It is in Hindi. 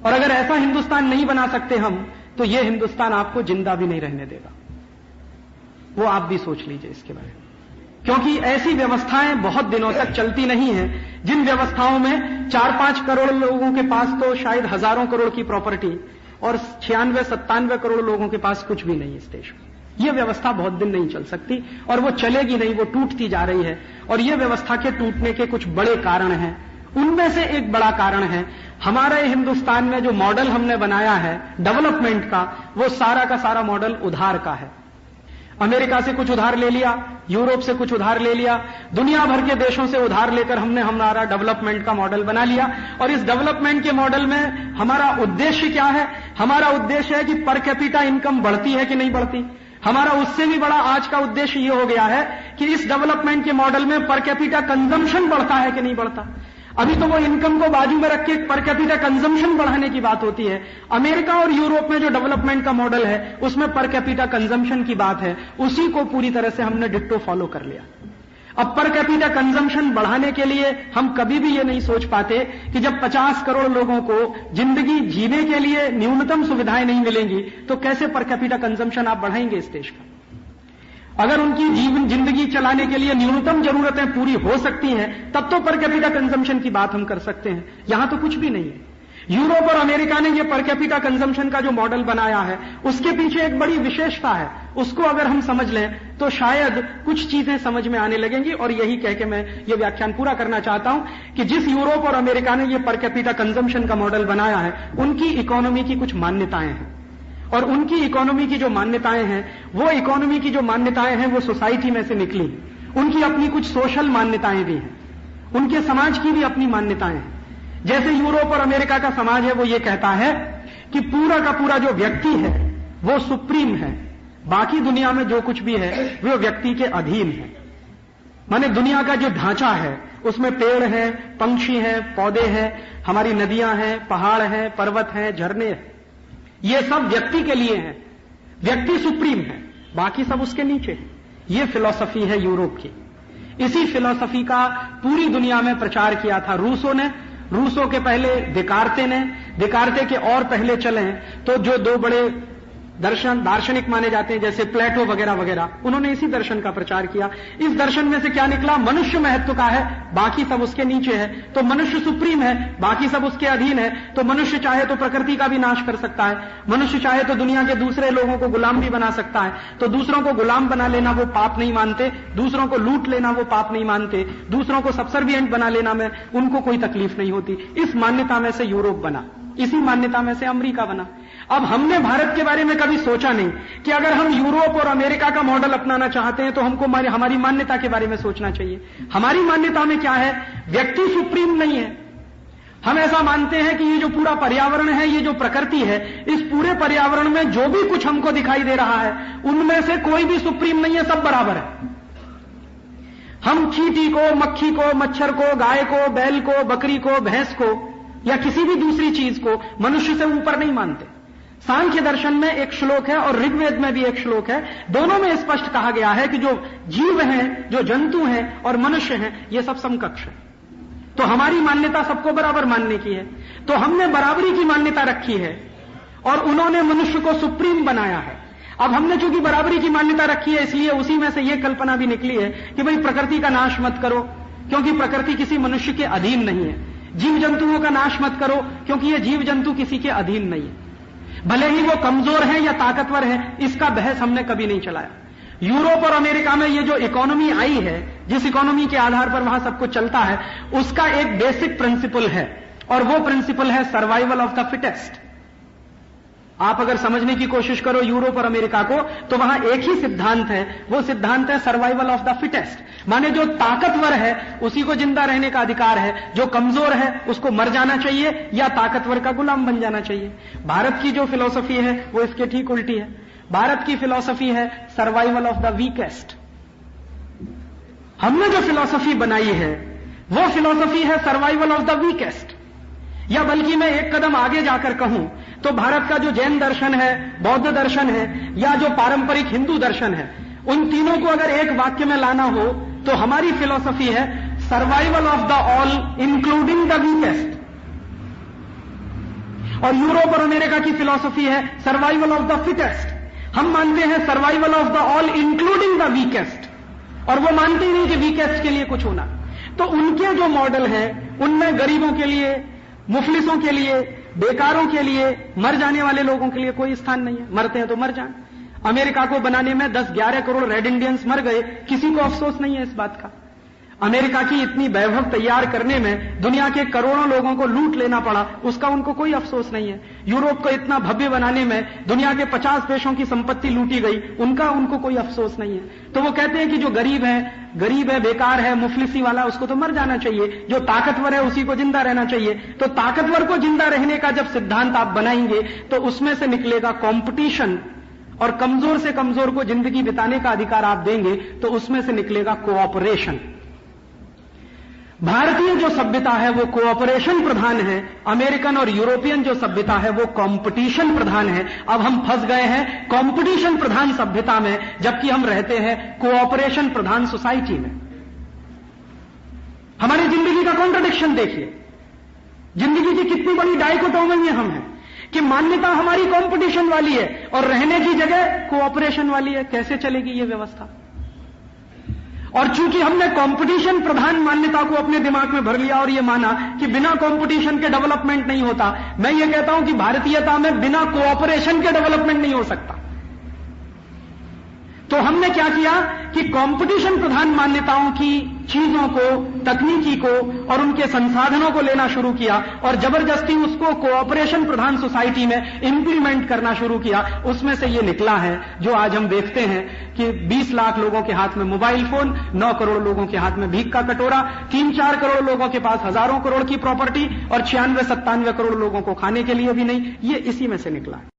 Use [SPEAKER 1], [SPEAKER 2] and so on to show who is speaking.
[SPEAKER 1] और अगर ऐसा हिंदुस्तान नहीं बना सकते हम, तो यह हिंदुस्तान आपको जिंदा भी नहीं रहने देगा। वो आप भी सोच लीजिए इसके बारे में, क्योंकि ऐसी व्यवस्थाएं बहुत दिनों तक चलती नहीं हैं, जिन व्यवस्थाओं में 4-5 करोड़ लोगों के पास तो शायद हजारों करोड़ की प्रॉपर्टी और 96-97 करोड़ लोगों के पास कुछ भी नहीं इस देश में। यह व्यवस्था बहुत दिन नहीं चल सकती और वो चलेगी नहीं, वो टूटती जा रही है। और यह व्यवस्था के टूटने के कुछ बड़े कारण हैं। उनमें से एक बड़ा कारण है हमारे हिंदुस्तान में जो मॉडल हमने बनाया है डेवलपमेंट का, वो सारा का सारा मॉडल उधार का है। अमेरिका से कुछ उधार ले लिया, यूरोप से कुछ उधार ले लिया, दुनिया भर के देशों से उधार लेकर हमने हमारा डेवलपमेंट का मॉडल बना लिया। और इस डेवलपमेंट के मॉडल में हमारा उद्देश्य क्या है? हमारा उद्देश्य है कि पर कैपिटा इनकम बढ़ती है कि नहीं बढ़ती। हमारा उससे भी बड़ा आज का उद्देश्य यह हो गया है कि इस डेवलपमेंट के मॉडल में पर कैपिटा कंजम्पशन बढ़ता है कि नहीं बढ़ता। अभी तो वो इनकम को बाजू में रख के पर कैपिटा कंजम्पशन बढ़ाने की बात होती है। अमेरिका और यूरोप में जो डेवलपमेंट का मॉडल है उसमें पर कैपिटा कंजम्पशन की बात है, उसी को पूरी तरह से हमने डिट्टो फॉलो कर लिया। अब पर कैपिटा कंजम्पशन बढ़ाने के लिए हम कभी भी ये नहीं सोच पाते कि जब 50 करोड़ लोगों को जिंदगी जीने के लिए न्यूनतम सुविधाएं नहीं मिलेंगी तो कैसे पर कैपिटा कंजम्पशन आप बढ़ाएंगे इस देश का। अगर उनकी जिंदगी चलाने के लिए न्यूनतम जरूरतें पूरी हो सकती हैं तब तो पर कैपिटा कंजम्पशन की बात हम कर सकते हैं। यहां तो कुछ भी नहीं है। यूरोप और अमेरिका ने यह पर कैपिटा कंजम्पशन का जो मॉडल बनाया है उसके पीछे एक बड़ी विशेषता है। उसको अगर हम समझ लें तो शायद कुछ चीजें समझ में आने लगेंगी। और यही कह के मैं ये व्याख्यान पूरा करना चाहता हूं कि जिस यूरोप और अमेरिका ने यह पर कैपिटा कंजम्पशन का मॉडल बनाया है उनकी इकोनॉमी की कुछ मान्यताएं हैं। और उनकी इकोनॉमी की जो मान्यताएं हैं, वो इकोनॉमी की जो मान्यताएं हैं वो सोसाइटी में से निकली। उनकी अपनी कुछ सोशल मान्यताएं भी हैं, उनके समाज की भी अपनी मान्यताएं हैं। जैसे यूरोप और अमेरिका का समाज है वो ये कहता है कि पूरा का पूरा जो व्यक्ति है वो सुप्रीम है, बाकी दुनिया में जो कुछ भी है वो व्यक्ति के अधीन है। माने दुनिया का जो ढांचा है उसमें पेड़ हैं, पंछी हैं, पौधे हैं, हमारी नदियां हैं, पहाड़ हैं, पर्वत हैं, झरने हैं, ये सब व्यक्ति के लिए हैं। व्यक्ति सुप्रीम है, बाकी सब उसके नीचे है। ये फिलॉसफी है यूरोप की। इसी फिलॉसफी का पूरी दुनिया में प्रचार किया था रूसों ने। रूसों के पहले देकार्ते ने, देकार्ते के और पहले चले तो जो दो बड़े दार्शनिक माने जाते हैं जैसे प्लेटो वगैरह वगैरह, उन्होंने इसी दर्शन का प्रचार किया। इस दर्शन में से क्या निकला? मनुष्य महत्व का है, बाकी सब उसके नीचे है। तो मनुष्य सुप्रीम है, बाकी सब उसके अधीन है। तो मनुष्य चाहे तो प्रकृति का भी नाश कर सकता है, मनुष्य चाहे तो दुनिया के दूसरे लोगों को गुलाम भी बना सकता है। तो दूसरों को गुलाम बना लेना वो पाप नहीं मानते, दूसरों को लूट लेना वो पाप नहीं मानते, दूसरों को सबसर्विएंट बना लेना में उनको कोई तकलीफ नहीं होती। इस मान्यता में से यूरोप बना, इसी मान्यता में से अमेरिका बना। अब हमने भारत के बारे में कभी सोचा नहीं कि अगर हम यूरोप और अमेरिका का मॉडल अपनाना चाहते हैं तो हमको हमारी मान्यता के बारे में सोचना चाहिए। हमारी मान्यता में क्या है? व्यक्ति सुप्रीम नहीं है। हम ऐसा मानते हैं कि ये जो पूरा पर्यावरण है, ये जो प्रकृति है, इस पूरे पर्यावरण में जो भी कुछ हमको दिखाई दे रहा है उनमें से कोई भी सुप्रीम नहीं है, सब बराबर है। हम चींटी को, मक्खी को, मच्छर को, गाय को, बैल को, बकरी को, भैंस को या किसी भी दूसरी चीज को मनुष्य से ऊपर नहीं मानते। सांख्य दर्शन में एक श्लोक है और ऋग्वेद में भी एक श्लोक है, दोनों में स्पष्ट कहा गया है कि जो जीव हैं, जो जंतु हैं और मनुष्य हैं, ये सब समकक्ष है। तो हमारी मान्यता सबको बराबर मानने की है। तो हमने बराबरी की मान्यता रखी है और उन्होंने मनुष्य को सुप्रीम बनाया है। अब हमने चूंकि बराबरी की मान्यता रखी है इसलिए उसी में से यह कल्पना भी निकली है कि भाई प्रकृति का नाश मत करो क्योंकि प्रकृति किसी मनुष्य के अधीन नहीं है। जीव जंतुओं का नाश मत करो क्योंकि ये जीव जंतु किसी के अधीन नहीं है। भले ही वो कमजोर है या ताकतवर है, इसका बहस हमने कभी नहीं चलाया। यूरोप और अमेरिका में ये जो इकोनॉमी आई है, जिस इकोनॉमी के आधार पर वहां सब कुछ चलता है, उसका एक बेसिक प्रिंसिपल है और वो प्रिंसिपल है सर्वाइवल ऑफ द फिटेस्ट। आप अगर समझने की कोशिश करो यूरोप और अमेरिका को तो वहां एक ही सिद्धांत है, वो सिद्धांत है सर्वाइवल ऑफ द फिटेस्ट। माने जो ताकतवर है उसी को जिंदा रहने का अधिकार है, जो कमजोर है उसको मर जाना चाहिए या ताकतवर का गुलाम बन जाना चाहिए। भारत की जो फिलॉसफी है वो इसके ठीक उल्टी है। भारत की फिलॉसफी है सर्वाइवल ऑफ द वीकेस्ट। हमने जो फिलॉसफी बनाई है वो फिलॉसफी है सर्वाइवल ऑफ द वीकेस्ट। या बल्कि मैं एक कदम आगे जाकर कहूं तो भारत का जो जैन दर्शन है, बौद्ध दर्शन है या जो पारंपरिक हिंदू दर्शन है, उन तीनों को अगर एक वाक्य में लाना हो तो हमारी फिलॉसफी है survival of the all including the weakest. और यूरोप और अमेरिका की फिलॉसफी है सर्वाइवल ऑफ द फिटेस्ट। हम मानते हैं survival of the all including the weakest, और वो मानते ही नहीं कि वीकेस्ट के लिए कुछ होना। तो उनके जो मॉडल हैं उनमें गरीबों के लिए, मुफलिसों के लिए, बेकारों के लिए, मर जाने वाले लोगों के लिए कोई स्थान नहीं है। मरते हैं तो मर जाएं। अमेरिका को बनाने में 10-11 करोड़ रेड इंडियंस मर गए, किसी को अफसोस नहीं है इस बात का। अमेरिका की इतनी वैभव तैयार करने में दुनिया के करोड़ों लोगों को लूट लेना पड़ा, उसका उनको कोई अफसोस नहीं है। यूरोप को इतना भव्य बनाने में दुनिया के 50 देशों की संपत्ति लूटी गई, उनको कोई अफसोस नहीं है। तो वो कहते हैं कि जो गरीब है, बेकार है, मुफलिसी वाला, उसको तो मर जाना चाहिए, जो ताकतवर है उसी को जिंदा रहना चाहिए। तो ताकतवर को जिंदा रहने का जब सिद्धांत आप बनाएंगे तो उसमें से निकलेगा कॉम्पिटिशन, और कमजोर से कमजोर को जिंदगी बिताने का अधिकार आप देंगे तो उसमें से निकलेगा कोऑपरेशन। भारतीय जो सभ्यता है वो कोऑपरेशन प्रधान है, अमेरिकन और यूरोपियन जो सभ्यता है वो कंपटीशन प्रधान है। अब हम फंस गए हैं कंपटीशन प्रधान सभ्यता में, जबकि हम रहते हैं कोऑपरेशन प्रधान सोसाइटी में। हमारी जिंदगी का कॉन्ट्रडिक्शन देखिए, जिंदगी की कितनी बड़ी डाइकोटोमी हम हैं कि मान्यता हमारी कंपटीशन वाली है और रहने की जगह कोऑपरेशन वाली है। कैसे चलेगी ये व्यवस्था? और चूंकि हमने कंपटीशन प्रधान मान्यता को अपने दिमाग में भर लिया और यह माना कि बिना कंपटीशन के डेवलपमेंट नहीं होता, मैं ये कहता हूं कि भारतीयता में बिना कोऑपरेशन के डेवलपमेंट नहीं हो सकता। तो हमने क्या किया कि कंपटीशन प्रधान मान्यताओं की चीजों को, तकनीकी को और उनके संसाधनों को लेना शुरू किया और जबरदस्ती उसको कोऑपरेशन प्रधान सोसाइटी में इंप्लीमेंट करना शुरू किया। उसमें से ये निकला है जो आज हम देखते हैं कि 20 लाख लोगों के हाथ में मोबाइल फोन, 9 करोड़ लोगों के हाथ में भीख का कटोरा, 3-4 करोड़ लोगों के पास हजारों करोड़ की प्रॉपर्टी और 96-97 करोड़ लोगों को खाने के लिए भी नहीं। ये इसी में से निकला है।